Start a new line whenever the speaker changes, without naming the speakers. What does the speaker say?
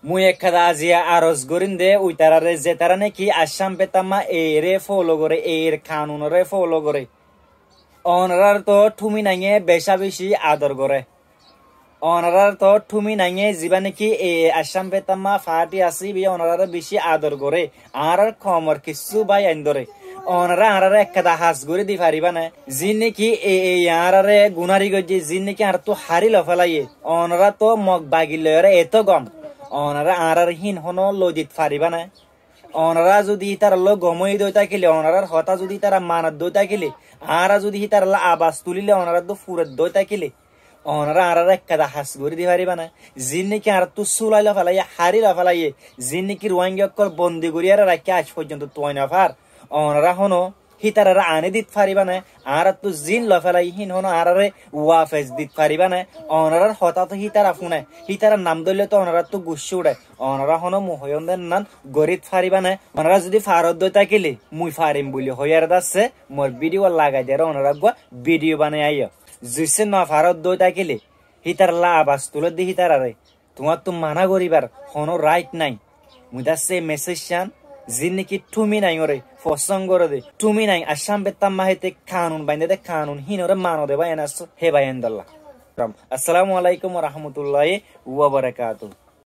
মুই একখাদা আজিয়া আরজ গরিন দে উইতারারে যে তারা নাকি আসাম পেতামা এরে ফলো করে এর কানুনরে ফলো করে অনরার তো ঠুমি নাঙে বেশা বেশি আদর করে অনারার তো ঠুমি নাঙে যিবা নাকি এ আসাম পেতামা ফাটি আসি বি অনারার বেশি আদর করে আর কমর কিছু বাই আইন ধরে অনারা আরারে একখাদা হাস করে দি পারিবা না যিন নাকি আরারে গুনারি গজি যিন নাকি আর তো হারি লফালাইয়ে অনারা তো মগ বাগিলরে এত গম অনারা আরার হিন হনো লজিত পারিবা না অনারা যদি তার লো গমই দই থাকিলে অনারার হতা যদি তারা মানাত দই থাকিলে আরা যদি তার আবাস তুলিলে অনারা তো ফুরত দই থাকিলে অনারা আরার একখাদা হাস করে দি পারিবা না যিন নাকি আর তো সুলাইলা ফেলাইয়ে হারিলা ফেলাইয়ে যিন নাকি রোহিঙ্গা বন্দি করিয়া রাখি আজ পর্যন্ত তোয় না ফার অনারা হনো হিতারা আনে দিত পারিবা না আর তো জিন লফেলাই হিন হনো আরারে ওয়াফেজ দিত পারিবা না অনারার হতা তো হিতারা ফুনে হিতারা নাম ধরলে তো অনারা তো গুসু উড়ে অনারা হনো মুহয়নদের নান গরিত পারিবা না অনারা যদি ফারত দই থাকিলে মুই ফারিম বলি হইয়ার দাসে মোর ভিডিও লাগাই দেয় অনারা ভিডিও বানাই আইয় জিসে না ফারত দই থাকিলে হিতার আবাস তুলে দি হিতারারে তোমার তো মানা করিবার হনো রাইট নাই মুই দাসে মেসেজ চান যিন নাকি টুমি নাই ওরে ফসঙ্গ করে দে টুমি নাই আসাম বেতাম মাহিতে কানুন বাইন্দে দে কানুন হিনরে মানো দে ভাই এনাস হে ভাই এন্দাল্লাহ আসসালামু আলাইকুম ওয়া রাহমাতুল্লাহি ওয়া বারাকাতুহু।